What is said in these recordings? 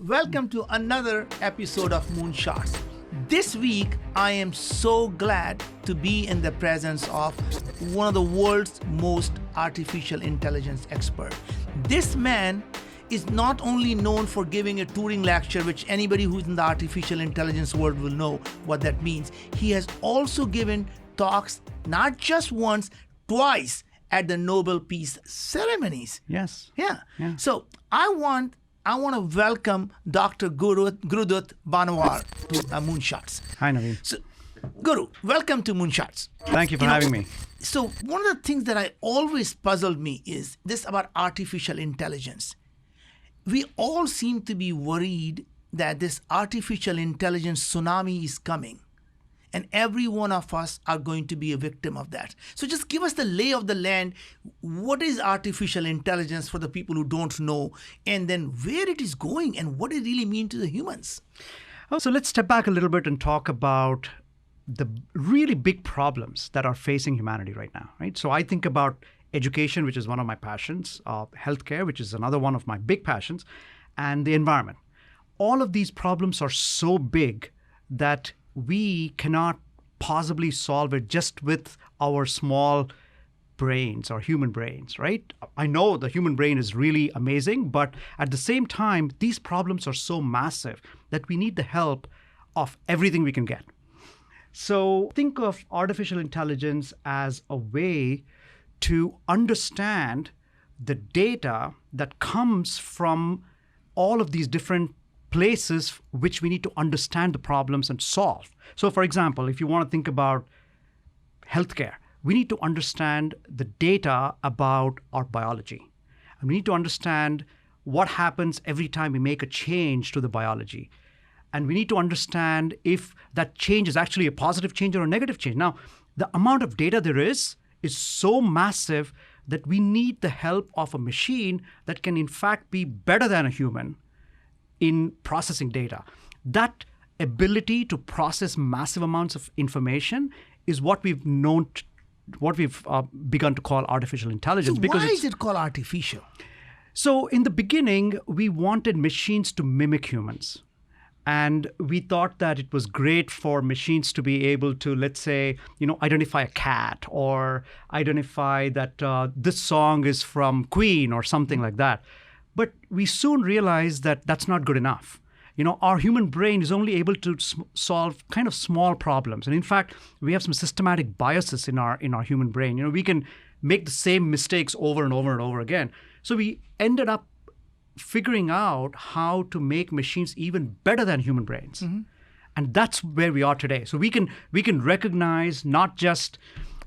Welcome to another episode of Moonshots. This week, I am so glad to be in the presence of one of the world's most artificial intelligence experts. This man is not only known for giving a Turing lecture, which anybody who's in the artificial intelligence world will know what that means. He has also given talks not just once, twice at the Nobel Peace ceremonies. Yes. Yeah. So I want to welcome Dr. Gurudut Banavar to Moonshots. Hi, Naveen. So, Guru, welcome to Moonshots. Thank you for having me. So one of the things that I always puzzled me is this about artificial intelligence. We all seem to be worried that this artificial intelligence tsunami is coming, and every one of us are going to be a victim of that. So just give us the lay of the land. What is artificial intelligence for the people who don't know, and then where it is going and what it really means to the humans? So let's step back a little bit and talk about the really big problems that are facing humanity right now, right? So I think about education, which is one of my passions, healthcare, which is another one of my big passions, and the environment. All of these problems are so big that we cannot possibly solve it just with our small brains or human brains, right? I know the human brain is really amazing, but at the same time, these problems are so massive that we need the help of everything we can get. So think of artificial intelligence as a way to understand the data that comes from all of these different places which we need to understand the problems and solve. So for example, if you want to think about healthcare, we need to understand the data about our biology. And we need to understand what happens every time we make a change to the biology. And we need to understand if that change is actually a positive change or a negative change. Now, the amount of data there is so massive that we need the help of a machine that can in fact be better than a human in processing data. That ability to process massive amounts of information is what we've begun to call artificial intelligence. So why is it called artificial? So in the beginning, we wanted machines to mimic humans. And we thought that it was great for machines to be able to, let's say, identify a cat or identify that this song is from Queen or something like that. But we soon realized that that's not good enough. Our human brain is only able to solve kind of small problems. And in fact, we have some systematic biases in our human brain. We can make the same mistakes over and over and over again. So we ended up figuring out how to make machines even better than human brains. Mm-hmm. And that's where we are today. So we can recognize not just,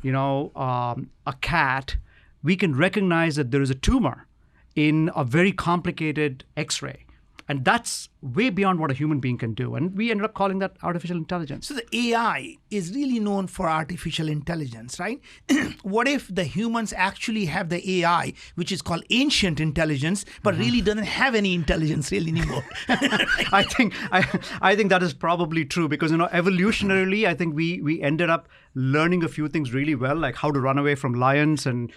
a cat. We can recognize that there is a tumor in a very complicated X-ray. And that's way beyond what a human being can do. And we ended up calling that artificial intelligence. So the AI is really known for artificial intelligence, right? What if the humans actually have the AI, which is called ancient intelligence, but really doesn't have any intelligence really anymore? I think that is probably true because, evolutionarily, I think we ended up learning a few things really well, like how to run away from lions and,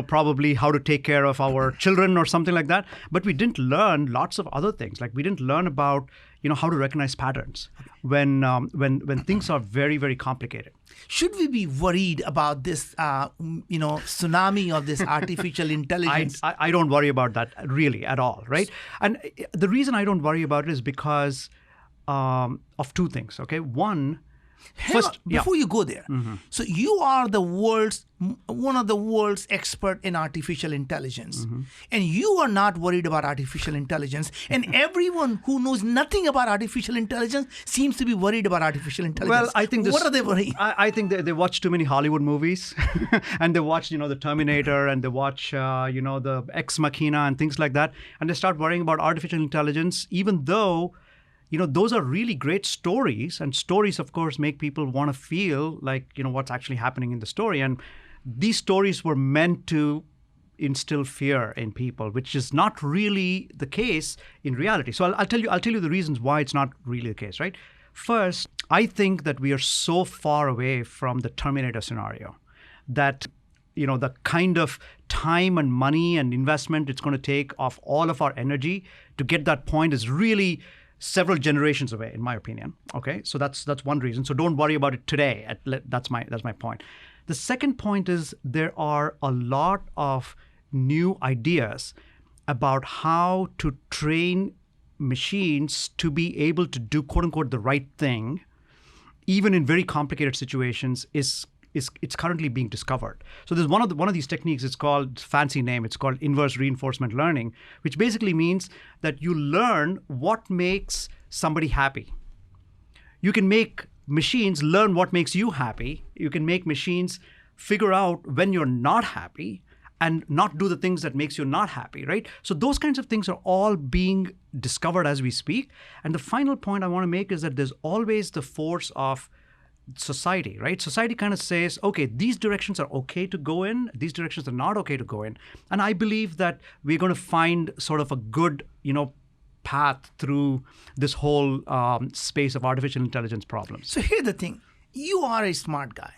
probably how to take care of our children or something like that. But we didn't learn lots of other things. Like we didn't learn about, how to recognize patterns when things are very, very complicated. Should we be worried about this, tsunami of this artificial intelligence? I don't worry about that really at all, right? And the reason I don't worry about it is because of two things, okay? One, before you go there, so you are one of the world's expert in artificial intelligence, and you are not worried about artificial intelligence, and everyone who knows nothing about artificial intelligence seems to be worried about artificial intelligence. Well, I think what are they worried? I think they watch too many Hollywood movies, and they watch the Terminator, and they watch the Ex Machina and things like that, and they start worrying about artificial intelligence, even though those are really great stories, and stories, of course, make people want to feel like, what's actually happening in the story. And these stories were meant to instill fear in people, which is not really the case in reality. So I'll tell you the reasons why it's not really the case, right? First, I think that we are so far away from the Terminator scenario that the kind of time and money and investment it's going to take of all of our energy to get that point is really several generations away, in my opinion. Okay, so that's one reason. So don't worry about it today. That's my point. The second point is there are a lot of new ideas about how to train machines to be able to do quote unquote the right thing, even in very complicated situations, it's currently being discovered. So there's one of these techniques. It's called, fancy name. It's called inverse reinforcement learning, which basically means that you learn what makes somebody happy. You can make machines learn what makes you happy. You can make machines figure out when you're not happy and not do the things that makes you not happy, right? So those kinds of things are all being discovered as we speak. And the final point I want to make is that there's always the force of society, right? Society kind of says, okay, these directions are okay to go in, these directions are not okay to go in. And I believe that we're going to find sort of a good, path through this whole space of artificial intelligence problems. So here's the thing. You are a smart guy.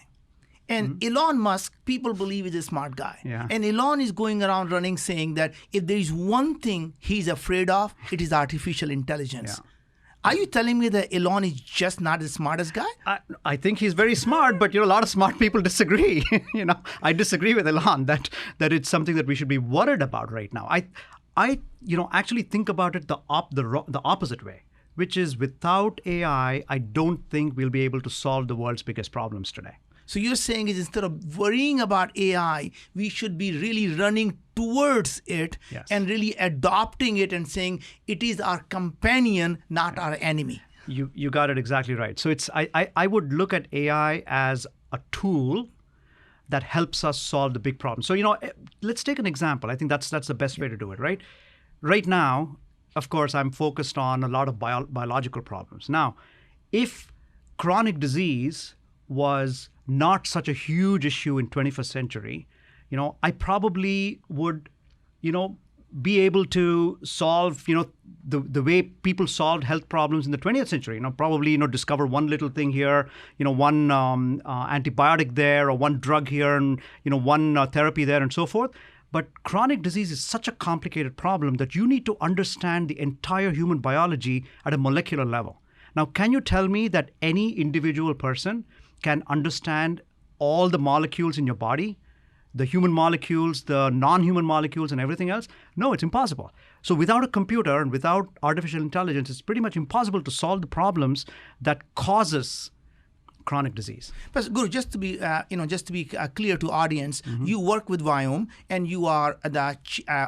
And Elon Musk, people believe is a smart guy. Yeah. And Elon is going around running saying that if there is one thing he's afraid of, it is artificial intelligence. Yeah. Are you telling me that Elon is just not the smartest guy? I think he's very smart, but a lot of smart people disagree. I disagree with Elon that it's something that we should be worried about right now. I actually think about it the opposite way, which is without AI, I don't think we'll be able to solve the world's biggest problems today. So you're saying is instead of worrying about AI, we should be really running towards it. Yes. And really adopting it and saying it is our companion, not our enemy. You got it exactly right. So I would look at AI as a tool that helps us solve the big problem. So let's take an example. I think that's the best way to do it, right? Right now, of course, I'm focused on a lot of biological problems. Now, if chronic disease was not such a huge issue in 21st century, I probably would, be able to solve, the way people solved health problems in the 20th century. Probably, discover one little thing here, one antibiotic there, or one drug here, and one therapy there, and so forth. But chronic disease is such a complicated problem that you need to understand the entire human biology at a molecular level. Now, can you tell me that any individual person can understand all the molecules in your body, the human molecules, the non-human molecules, and everything else? No, it's impossible. So without a computer and without artificial intelligence, it's pretty much impossible to solve the problems that causes chronic disease. But Guru, just to be clear to audience, you work with Viome, and you are the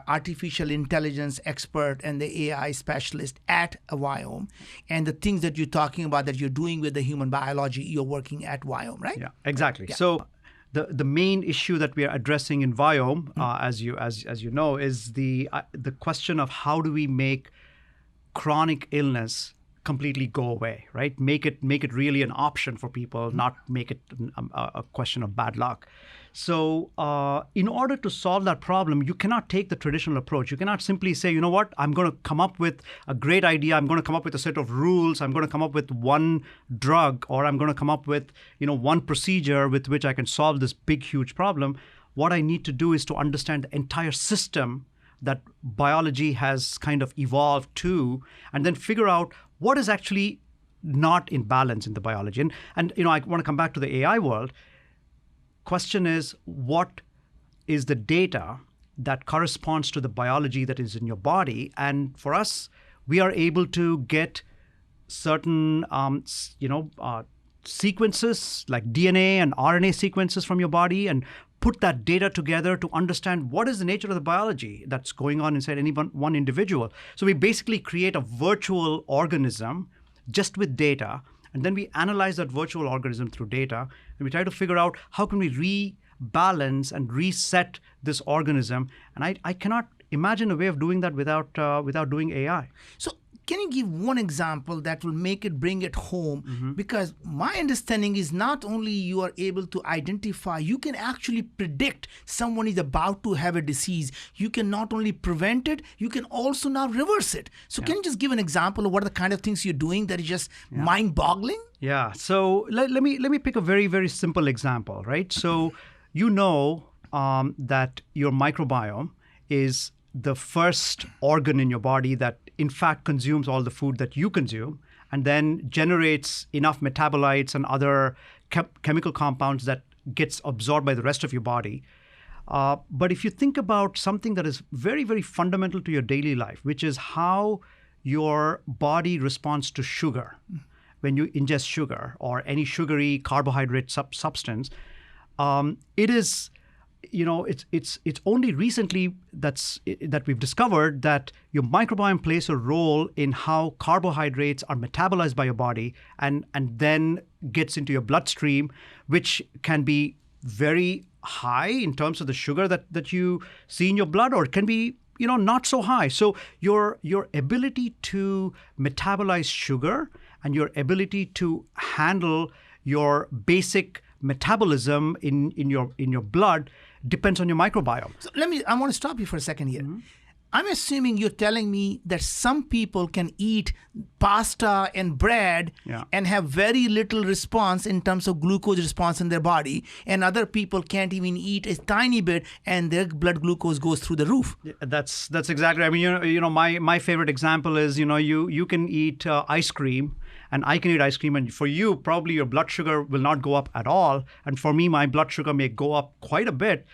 artificial intelligence expert and the AI specialist at Viome. And the things that you're talking about that you're doing with the human biology, you're working at Viome, right? Yeah, exactly. Yeah. So the main issue that we are addressing in Viome, as you know, is the question of how do we make chronic illness completely go away, right? Make it really an option for people, not make it a question of bad luck. So in order to solve that problem, you cannot take the traditional approach. You cannot simply say, you know what, I'm going to come up with a great idea. I'm going to come up with a set of rules. I'm going to come up with one drug, or I'm going to come up with, one procedure with which I can solve this big, huge problem. What I need to do is to understand the entire system that biology has kind of evolved to, and then figure out what is actually not in balance in the biology. And I want to come back to the AI world. Question is, what is the data that corresponds to the biology that is in your body? And for us, we are able to get certain, sequences like DNA and RNA sequences from your body and put that data together to understand what is the nature of the biology that's going on inside any one individual. So we basically create a virtual organism just with data, and then we analyze that virtual organism through data, and we try to figure out how can we rebalance and reset this organism. And I cannot imagine a way of doing that without doing AI. So can you give one example that will bring it home? Because my understanding is not only you are able to identify, you can actually predict someone is about to have a disease. You can not only prevent it, you can also now reverse it. So can you just give an example of what are the kind of things you're doing that is just mind-boggling? Yeah. So let me pick a very, very simple example, right? So that your microbiome is the first organ in your body that in fact consumes all the food that you consume and then generates enough metabolites and other chemical compounds that gets absorbed by the rest of your body. But if you think about something that is very, very fundamental to your daily life, which is how your body responds to sugar when you ingest sugar or any sugary carbohydrate substance, it is, it's only recently that we've discovered that your microbiome plays a role in how carbohydrates are metabolized by your body and then gets into your bloodstream, which can be very high in terms of the sugar that you see in your blood, or it can be not so high. So your ability to metabolize sugar and your ability to handle your basic metabolism in your blood depends on your microbiome. So I want to stop you for a second here. I'm assuming you're telling me that some people can eat pasta and bread and have very little response in terms of glucose response in their body, and other people can't even eat a tiny bit and their blood glucose goes through the roof. That's exactly. I mean, my favorite example is you can eat ice cream. And I can eat ice cream, and for you, probably your blood sugar will not go up at all. And for me, my blood sugar may go up quite a bit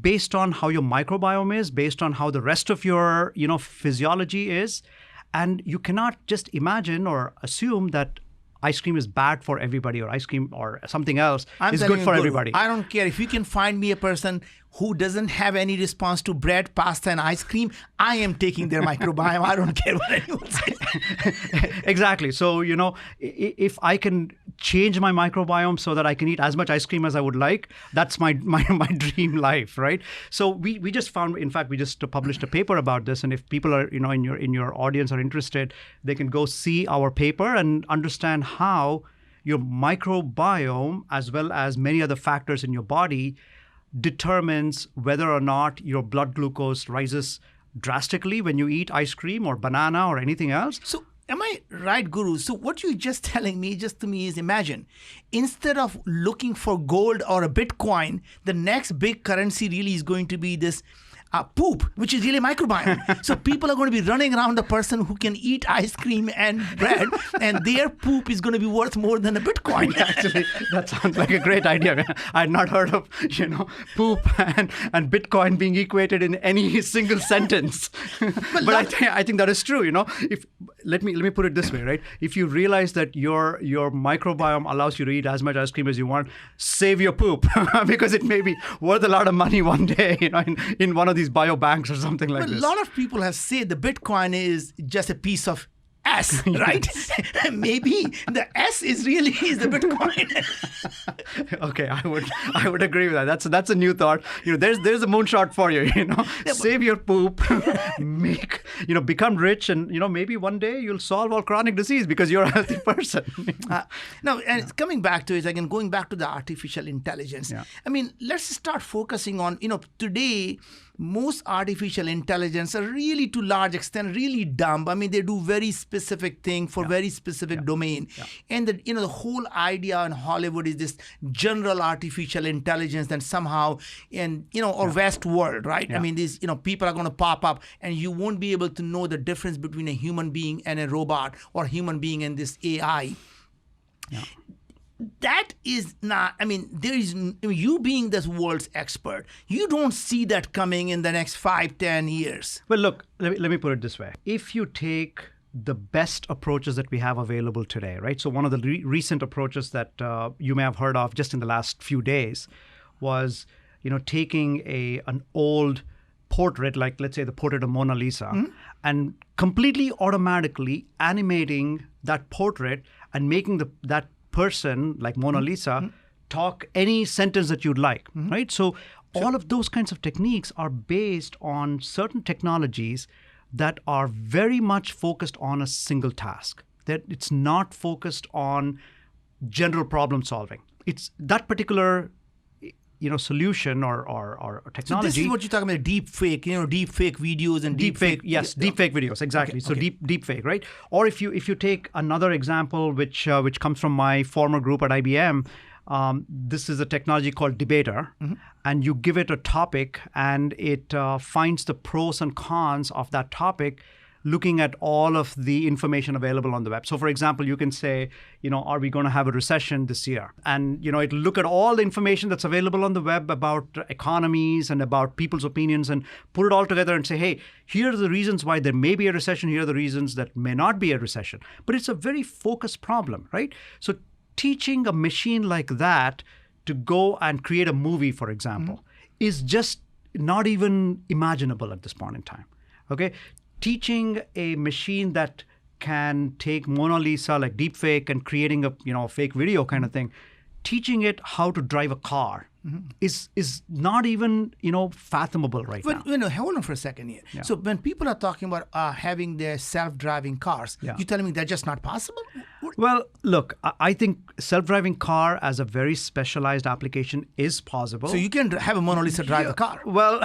based on how your microbiome is, based on how the rest of your, physiology is. And you cannot just imagine or assume that ice cream is bad for everybody, or ice cream or something else is good for everybody. I don't care. If you can find me a person who doesn't have any response to bread, pasta, and ice cream, I am taking their microbiome. I don't care what anyone says. Exactly. So, if I can change my microbiome so that I can eat as much ice cream as I would like, that's my dream life, right? So we just found, in fact, we just published a paper about this. And if people are, in your audience are interested, they can go see our paper and understand how your microbiome, as well as many other factors in your body, determines whether or not your blood glucose rises drastically when you eat ice cream or banana or anything else. So am I right, Guru? So what you're just telling me, just to me, is imagine, instead of looking for gold or a Bitcoin, the next big currency really is going to be this poop, which is really microbiome. So people are going to be running around the person who can eat ice cream and bread, and their poop is going to be worth more than a Bitcoin. Actually, that sounds like a great idea. I had not heard of poop and Bitcoin being equated in any single sentence. But I think that is true. If let me put it this way, right? If you realize that your microbiome allows you to eat as much ice cream as you want, save your poop because it may be worth a lot of money one day. In one of these biobanks or something like this. A lot of people have said the Bitcoin is just a piece of S, right? Maybe the S is the Bitcoin. Okay, I would agree with that. That's a new thought. There's a moonshot for you. Save your poop, become rich, and maybe one day you'll solve all chronic disease because you're a healthy person. Now, and coming back to it again, going back to the artificial intelligence. Yeah. I mean, let's start focusing on today. Most artificial intelligence are really, to large extent, really dumb. I mean, they do very specific thing for very specific domain. Yeah. And the whole idea in Hollywood is this general artificial intelligence that somehow or West world, right? Yeah. I mean, these, people are going to pop up and you won't be able to know the difference between a human being and a robot, or human being and this AI. Yeah. That is not, you being this world's expert, you don't see that coming in the next 5-10 years. Well, look, let me put it this way. If you take the best approaches that we have available today, right? So one of the recent approaches that you may have heard of just in the last few days was, taking an old portrait, like let's say the portrait of Mona Lisa, and completely automatically animating that portrait and making that person, like Mona Lisa, talk any sentence that you'd like, right? So all of those kinds of techniques are based on certain technologies that are very much focused on a single task. That it's not focused on general problem solving. It's that particular solution or technology. So this is what you're talking about, deep fake videos and deep fake. Yes, deep fake videos, exactly. Okay, so deep fake, right? Or if you take another example, which comes from my former group at IBM, This is a technology called Debater, and you give it a topic, and it finds the pros and cons of that topic, looking at all of the information available on the web. So, for example, you can say, are we going to have a recession this year? And, it'll look at all the information that's available on the web about economies and about people's opinions and put it all together and say, hey, here are the reasons why there may be a recession. Here are the reasons that may not be a recession. But it's a very focused problem, right? So teaching a machine like that to go and create a movie, for example, is just not even imaginable at this point in time, okay? Teaching a machine that can take Mona Lisa, like deepfake, and creating a fake video kind of thing, teaching it how to drive a car is not even fathomable right now. Hold on for a second here. Yeah. So when people are talking about having their self-driving cars, Yeah. you're telling me they're just not possible? Well, look, I think self-driving car as a very specialized application is possible. So you can have a Mona Lisa drive a car. Well,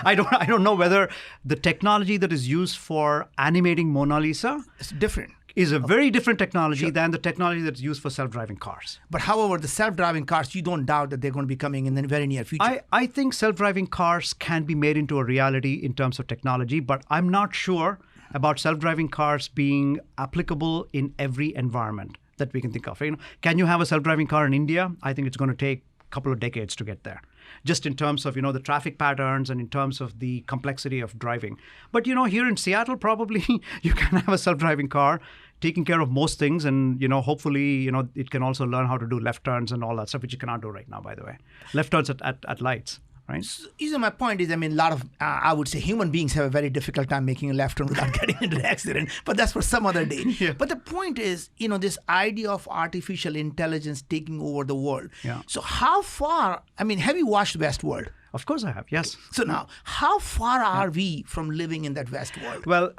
I don't know whether the technology that is used for animating Mona Lisa It's different. is a very different technology than the technology that's used for self-driving cars. But however, the self-driving cars, you don't doubt that they're going to be coming in the very near future. I think self-driving cars can be made into a reality in terms of technology, but I'm not sure about self-driving cars being applicable in every environment that we can think of. Can you have a self-driving car in India? I think it's going to take a couple of decades to get there, just in terms of the traffic patterns and in terms of the complexity of driving. But here in Seattle, probably you can have a self-driving car taking care of most things, and hopefully it can also learn how to do left turns and all that stuff, which you cannot do right now, by the way. Left turns at lights. Right. So, my point is, a lot of, I would say, human beings have a very difficult time making a left turn without getting into an accident, but that's for some other day. Yeah. But the point is, this idea of artificial intelligence taking over the world. Yeah. So how far, have you watched Westworld? Of course I have, yes. So now, how far are we from living in that Westworld? Well,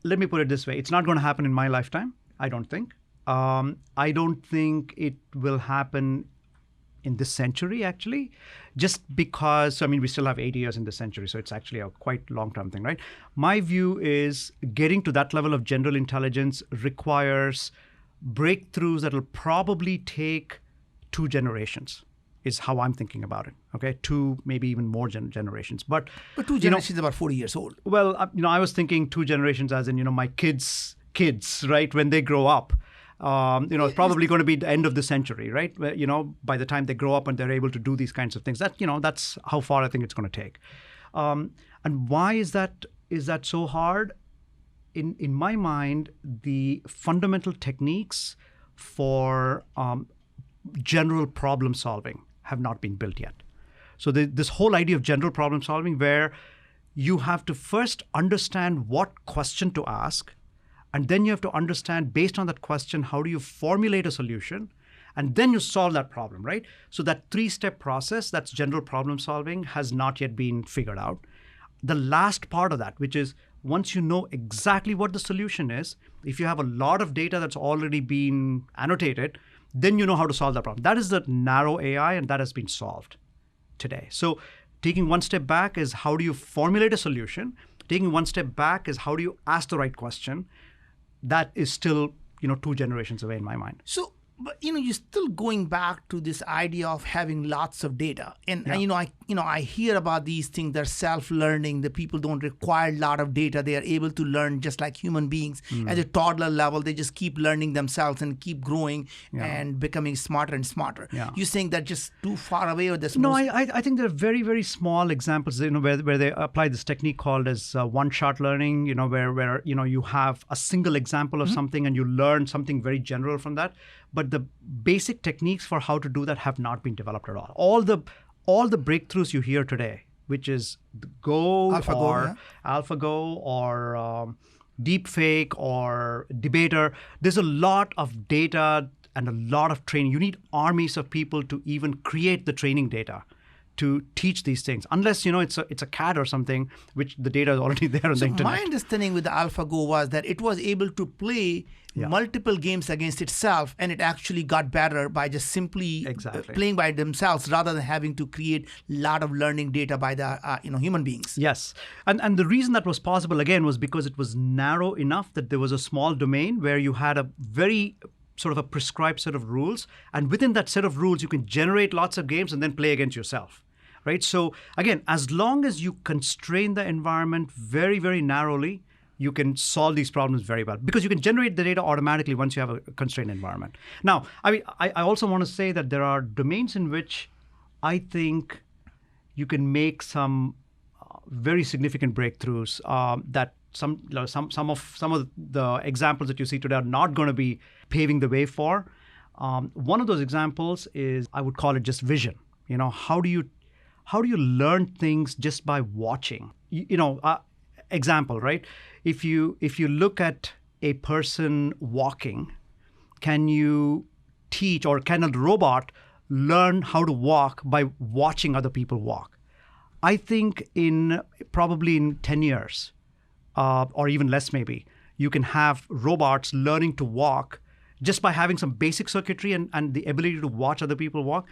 let me put it this way. It's not going to happen in my lifetime, I don't think. I don't think it will happen in this century, actually, just because, we still have 80 years in this century, so it's actually a quite long-term thing, right? My view is getting to that level of general intelligence requires breakthroughs that will probably take 2 generations, is how I'm thinking about it, okay? 2, maybe even more generations. But 2 generations is about 40 years old. Well, I was thinking 2 generations as in, my kids, right, when they grow up. It's probably going to be the end of the century, right? By the time they grow up and they're able to do these kinds of things, that's how far I think it's going to take. And why is that so hard? In my mind, the fundamental techniques for general problem solving have not been built yet. So this whole idea of general problem solving, where you have to first understand what question to ask, and then you have to understand, based on that question, how do you formulate a solution? And then you solve that problem, right? So that 3-step process, that's general problem solving, has not yet been figured out. The last part of that, which is once you know exactly what the solution is, if you have a lot of data that's already been annotated, then you know how to solve that problem. That is the narrow AI, and that has been solved today. So taking 1 step back is how do you formulate a solution? Taking 1 step back is how do you ask the right question? That is still, 2 generations away in my mind. So, but you're still going back to this idea of having lots of data, and I hear about these things. They're self-learning. The people don't require a lot of data. They are able to learn just like human beings. At a toddler level, they just keep learning themselves and keep growing and becoming smarter and smarter. Yeah. You're saying that's just too far away, or this? No, I think there are very, very small examples, where they apply this technique called as one-shot learning. Where you have a single example of something and you learn something very general from that. But the basic techniques for how to do that have not been developed at all. All the breakthroughs you hear today, which is AlphaGo or deepfake or debater, there's a lot of data and a lot of training. You need armies of people to even create the training data to teach these things, unless it's a CAD or something, which the data is already there on the internet. My understanding with the AlphaGo was that it was able to play multiple games against itself, and it actually got better by just simply playing by themselves, rather than having to create a lot of learning data by the human beings. Yes, and the reason that was possible again was because it was narrow enough that there was a small domain where you had a very sort of a prescribed set of rules. And within that set of rules, you can generate lots of games and then play against yourself. Right? So again, as long as you constrain the environment very, very narrowly, you can solve these problems very well because you can generate the data automatically once you have a constrained environment. Now, I also want to say that there are domains in which I think you can make some very significant breakthroughs that some of the examples that you see today are not going to be paving the way for. One of those examples is, I would call it just vision. How do you learn things just by watching? Example, right? If you look at a person walking, can you teach, or can a robot learn how to walk by watching other people walk? I think probably in 10 years, or even less maybe, you can have robots learning to walk just by having some basic circuitry and the ability to watch other people walk.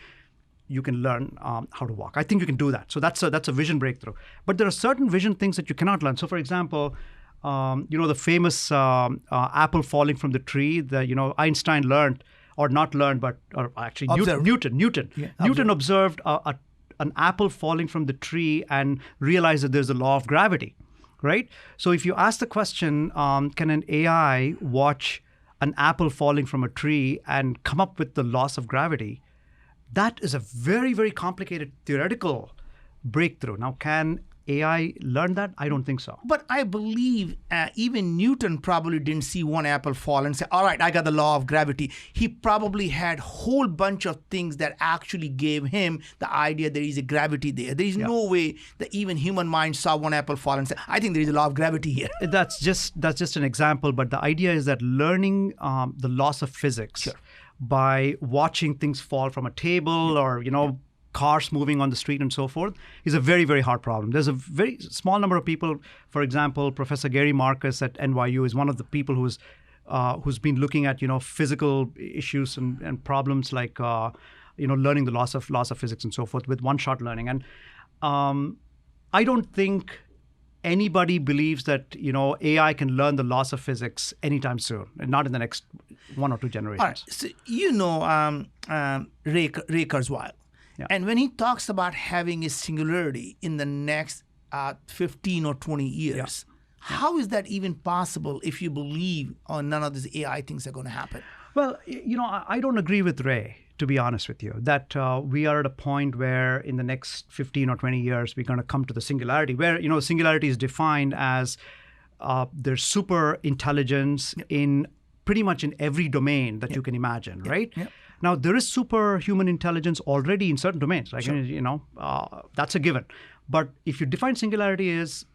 You can learn how to walk. I think you can do that. So that's a vision breakthrough. But there are certain vision things that you cannot learn. So for example, the famous apple falling from the tree that, Einstein learned, or not learned, or actually Newton. Yeah, Newton observed an apple falling from the tree and realized that there's a law of gravity, right? So if you ask the question, can an AI watch an apple falling from a tree and come up with the laws of gravity? That is a very, very complicated theoretical breakthrough. Now, can AI learn that? I don't think so. But I believe even Newton probably didn't see one apple fall and say, all right, I got the law of gravity. He probably had a whole bunch of things that actually gave him the idea there is a gravity there. There is no way that even human mind saw one apple fall and said, I think there is a law of gravity here. That's just an example. But the idea is that learning the laws of physics by watching things fall from a table or, cars moving on the street and so forth is a very, very hard problem. There's a very small number of people. For example, Professor Gary Marcus at NYU is one of the people who's been looking at, physical issues and problems like, learning the laws of physics and so forth with one-shot learning. And I don't think anybody believes that, AI can learn the laws of physics anytime soon, and not in the next 1 or 2 generations. All right. So, Ray Kurzweil. Yeah. And when he talks about having a singularity in the next 15 or 20 years, how is that even possible if you believe none of these AI things are going to happen? Well, I don't agree with Ray, to be honest with you, that we are at a point where in the next 15 or 20 years, we're going to come to the singularity, where, singularity is defined as there's super intelligence in pretty much in every domain that you can imagine, right? Yeah. Now, there is superhuman intelligence already in certain domains. Like, that's a given. But if you define singularity as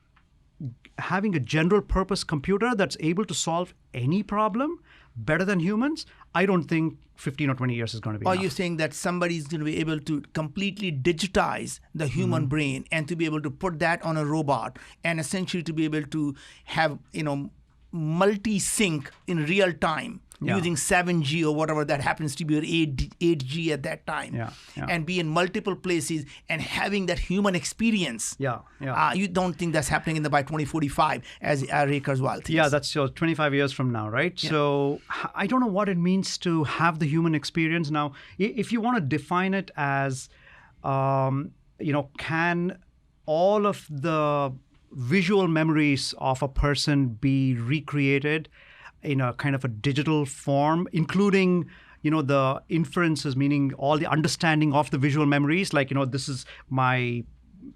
having a general purpose computer that's able to solve any problem better than humans, I don't think 15 or 20 years is going to be enough. Are you saying that somebody's going to be able to completely digitize the human brain and to be able to put that on a robot and essentially to be able to have, multi-sync in real time using 7G or whatever that happens to be, or 8G at that time, and be in multiple places and having that human experience? You don't think that's happening by 2045 as Ray Kurzweil thinks? Yeah, that's 25 years from now, right? Yeah. So I don't know what it means to have the human experience. Now, if you want to define it as, can all of the visual memories of a person be recreated in a kind of a digital form, including, the inferences, meaning all the understanding of the visual memories, like, this is my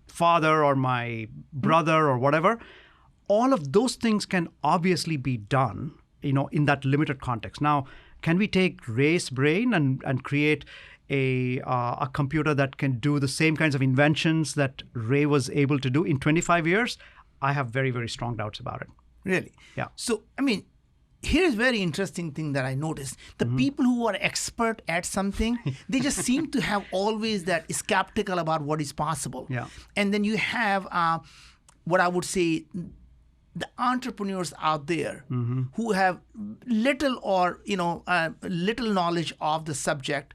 father or my brother or whatever. All of those things can obviously be done, in that limited context. Now, can we take Ray's brain and create a computer that can do the same kinds of inventions that Ray was able to do in 25 years? I have very, very strong doubts about it. Really? Yeah. So, here's a very interesting thing that I noticed. The people who are expert at something, they just seem to have always that skeptical about what is possible. Yeah. And then you have what I would say the entrepreneurs out there who have little or, little knowledge of the subject.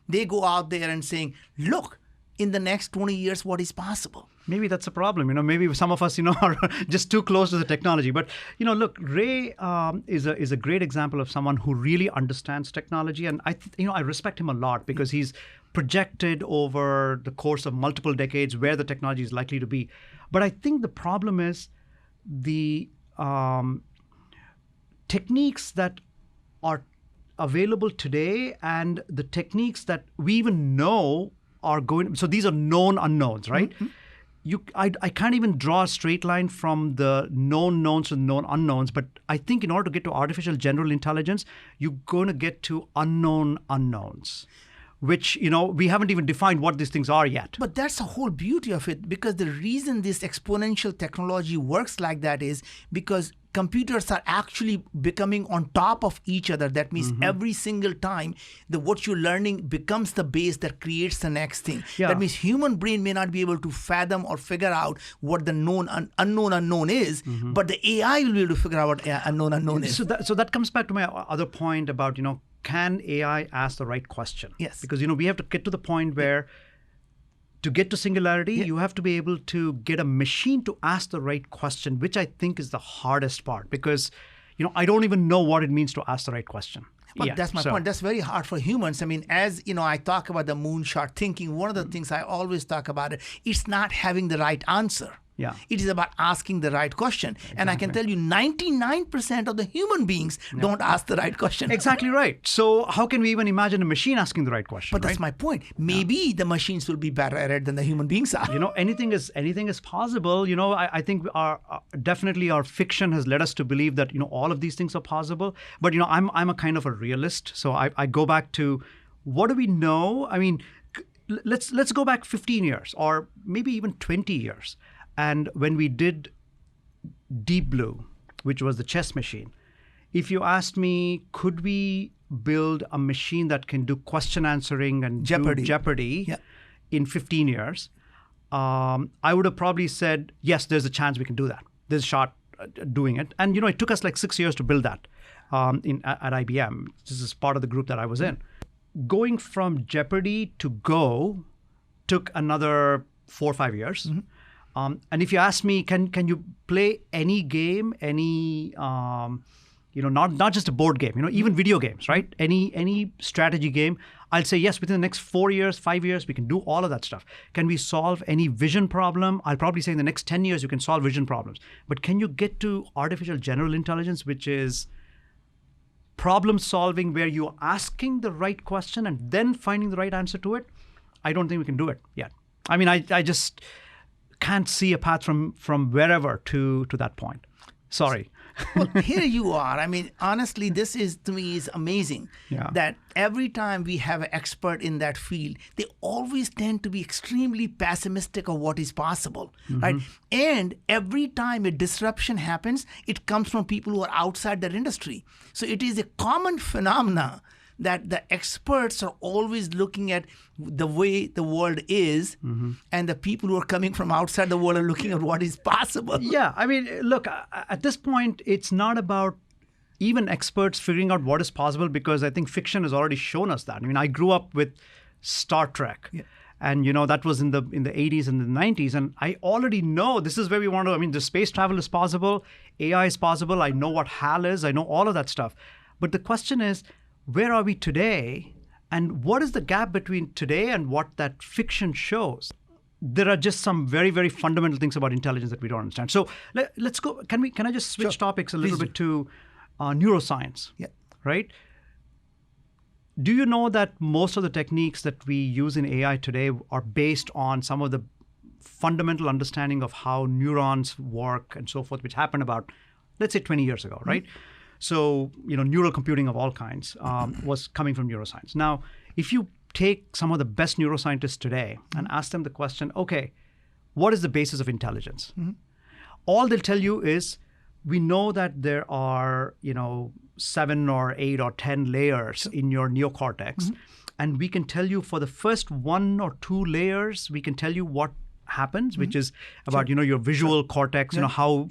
They go out there and saying, look, in the next 20 years what is possible. Maybe that's a problem. Maybe some of us, are just too close to the technology. But, look, Ray is a great example of someone who really understands technology. And I respect him a lot because he's projected over the course of multiple decades where the technology is likely to be. But I think the problem is the techniques that are available today and the techniques that we even know are going. So these are known unknowns, right? Mm-hmm. I can't even draw a straight line from the known knowns to the known unknowns. But I think in order to get to artificial general intelligence, you're going to get to unknown unknowns, which, we haven't even defined what these things are yet. But that's the whole beauty of it, because the reason this exponential technology works like that is because computers are actually becoming on top of each other. That means every single time what you're learning becomes the base that creates the next thing. Yeah. That means human brain may not be able to fathom or figure out what the known unknown is, but the AI will be able to figure out what unknown is. So that comes back to my other point about, can AI ask the right question? Yes. Because, we have to get to the point where to get to singularity, you have to be able to get a machine to ask the right question, which I think is the hardest part because, I don't even know what it means to ask the right question. But that's my point. That's very hard for humans. I mean, as I talk about the moonshot thinking, one of the things I always talk about it's not having the right answer. Yeah. It is about asking the right question. Exactly. And I can tell you 99% of the human beings don't ask the right question. Exactly right. So how can we even imagine a machine asking the right question? But that's my point. Maybe the machines will be better at it than the human beings are. Anything is possible. I think definitely our fiction has led us to believe that, all of these things are possible. But, I'm a kind of a realist. So I go back to what do we know? I mean, let's go back 15 years or maybe even 20 years. And when we did Deep Blue, which was the chess machine, if you asked me, could we build a machine that can do question answering and Jeopardy in 15 years, I would have probably said, yes, there's a chance we can do that. There's a shot at doing it. And, it took us like 6 years to build that at IBM. This is part of the group that I was in. Going from Jeopardy to Go took another 4 or 5 years. Mm-hmm. And if you ask me, can you play any game, any, not just a board game, even video games, right? Any strategy game, I'll say yes, within the next 4 years, 5 years, we can do all of that stuff. Can we solve any vision problem? I'll probably say in the next 10 years, you can solve vision problems. But can you get to artificial general intelligence, which is problem solving where you're asking the right question and then finding the right answer to it? I don't think we can do it yet. I mean, I just can't see a path from wherever to that point. Sorry. Well, here you are. I mean, honestly, this is, to me, is amazing that every time we have an expert in that field, they always tend to be extremely pessimistic of what is possible, right? And every time a disruption happens, it comes from people who are outside that industry. So it is a common phenomena that the experts are always looking at the way the world is, and the people who are coming from outside the world are looking at what is possible. Yeah, I mean, look, at this point, it's not about even experts figuring out what is possible, because I think fiction has already shown us that. I mean, I grew up with Star Trek. Yeah. And, that was in the 80s and the 90s. And I already know this is where we want to, the space travel is possible, AI is possible, I know what HAL is, I know all of that stuff. But the question is, where are we today? And what is the gap between today and what that fiction shows? There are just some very, very fundamental things about intelligence that we don't understand. So let's go. Can I just switch topics a little bit to neuroscience? Yeah. Right? Do you know that most of the techniques that we use in AI today are based on some of the fundamental understanding of how neurons work and so forth, which happened about, let's say, 20 years ago, right? So, neural computing of all kinds was coming from neuroscience. Now, if you take some of the best neuroscientists today and ask them the question, okay, what is the basis of intelligence? All they'll tell you is, we know that there are, 7 or 8 or 10 layers in your neocortex. And we can tell you for the first 1 or 2 layers, we can tell you what happens, which is about, your visual cortex, how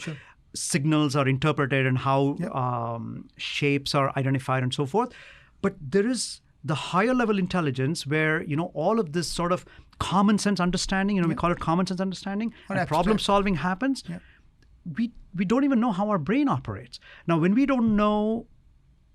signals are interpreted and how shapes are identified and so forth. But there is the higher level intelligence where, all of this sort of common sense understanding, we call it common sense understanding, and problem solving happens, we don't even know how our brain operates. Now, when we don't know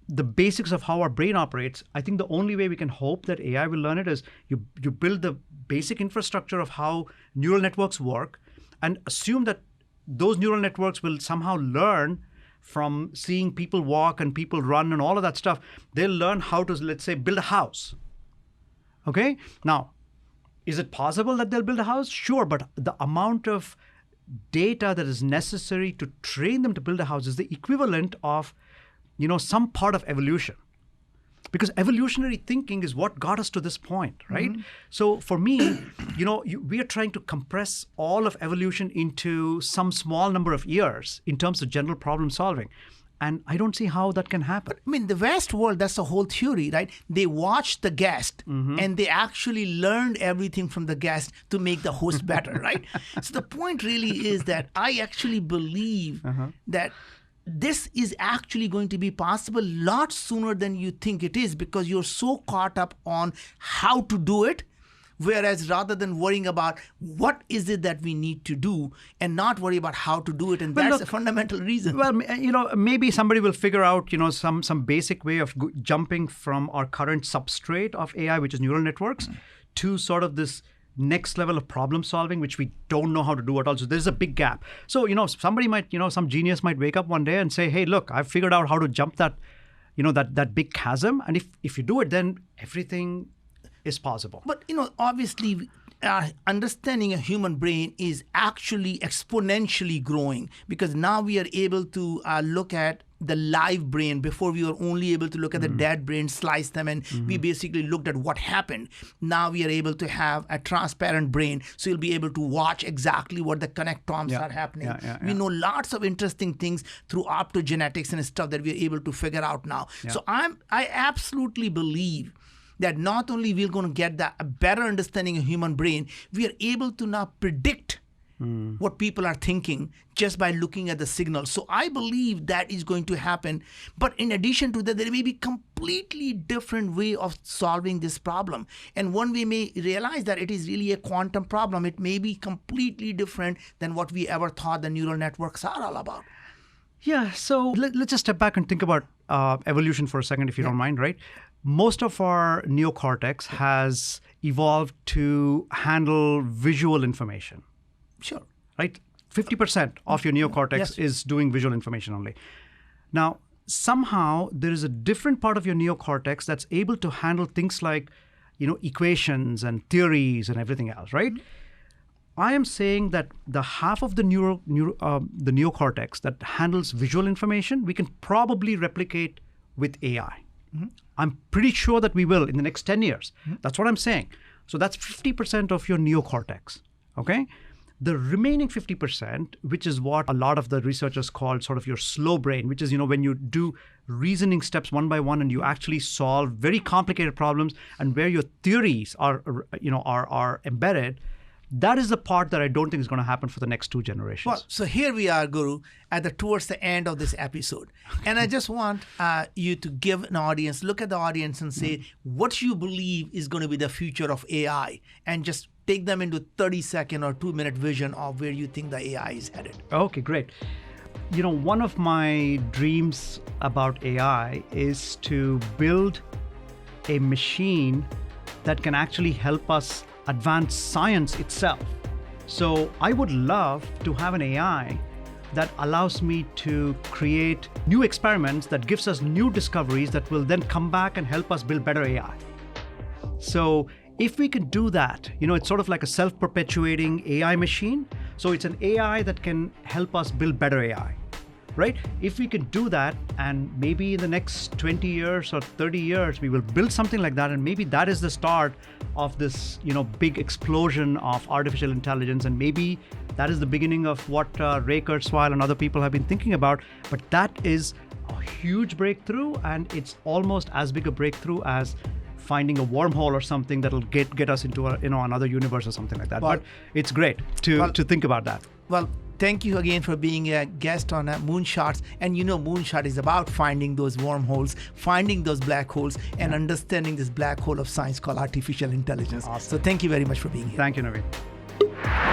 the basics of how our brain operates, I think the only way we can hope that AI will learn it is you build the basic infrastructure of how neural networks work and assume that those neural networks will somehow learn from seeing people walk and people run and all of that stuff. They'll learn how to, let's say, build a house. Okay? Now, is it possible that they'll build a house? Sure, but the amount of data that is necessary to train them to build a house is the equivalent of, some part of evolution. Because evolutionary thinking is what got us to this point, right? Mm-hmm. So for me, we are trying to compress all of evolution into some small number of years in terms of general problem solving. And I don't see how that can happen. I mean, the West world, that's the whole theory, right? They watched the guest and they actually learned everything from the guest to make the host better, right? So the point really is that I actually believe that this is actually going to be possible a lot sooner than you think it is, because you're so caught up on how to do it. Whereas rather than worrying about what is it that we need to do and not worry about how to do it. And that's a fundamental reason. Well, maybe somebody will figure out, some basic way of jumping from our current substrate of AI, which is neural networks, to sort of this next level of problem solving, which we don't know how to do at all. So there's a big gap. So, somebody might, some genius might wake up one day and say, hey, look, I've figured out how to jump that, that big chasm. And if you do it, then everything is possible. But, obviously, our understanding of human brain is actually exponentially growing, because now we are able to look at the live brain. Before we were only able to look at the dead brain, slice them, and we basically looked at what happened. Now we are able to have a transparent brain, so you'll be able to watch exactly what the connectomes are happening. We know lots of interesting things through optogenetics and stuff that we are able to figure out now. So I absolutely believe that not only we're going to get a better understanding of human brain, we are able to now predict what people are thinking just by looking at the signal. So I believe that is going to happen. But in addition to that, there may be completely different way of solving this problem. And one we may realize that it is really a quantum problem. It may be completely different than what we ever thought the neural networks are all about. Yeah, so let's just step back and think about evolution for a second, if you don't mind, right? Most of our neocortex has evolved to handle visual information. Sure. Right? 50% of your neocortex is doing visual information only. Now, somehow there is a different part of your neocortex that's able to handle things like, equations and theories and everything else, right? I am saying that the half of the the neocortex that handles visual information, we can probably replicate with AI. I'm pretty sure that we will in the next 10 years. That's what I'm saying. So that's 50% of your neocortex, okay? The remaining 50%, which is what a lot of the researchers call sort of your slow brain, which is, when you do reasoning steps one by one and you actually solve very complicated problems and where your theories are embedded, that is the part that I don't think is going to happen for the next 2 generations. Well, so here we are, Guru, towards the end of this episode. And I just want you to give an audience, look at the audience and say what you believe is going to be the future of AI, and just take them into 30-second or 2-minute vision of where you think the AI is headed. Okay, great. One of my dreams about AI is to build a machine that can actually help us advance science itself. So I would love to have an AI that allows me to create new experiments that gives us new discoveries that will then come back and help us build better AI. So if we can do that, it's sort of like a self-perpetuating AI machine. So it's an AI that can help us build better AI, right? If we can do that, and maybe in the next 20 years or 30 years, we will build something like that, and maybe that is the start of this, big explosion of artificial intelligence, and maybe that is the beginning of what Ray Kurzweil and other people have been thinking about. But that is a huge breakthrough, and it's almost as big a breakthrough as finding a wormhole or something that'll get us into another universe or something like that. Well, but it's great to think about that. Well, thank you again for being a guest on Moonshots. And Moonshot is about finding those wormholes, finding those black holes, and understanding this black hole of science called artificial intelligence. Awesome. So thank you very much for being here. Thank you, Naveen.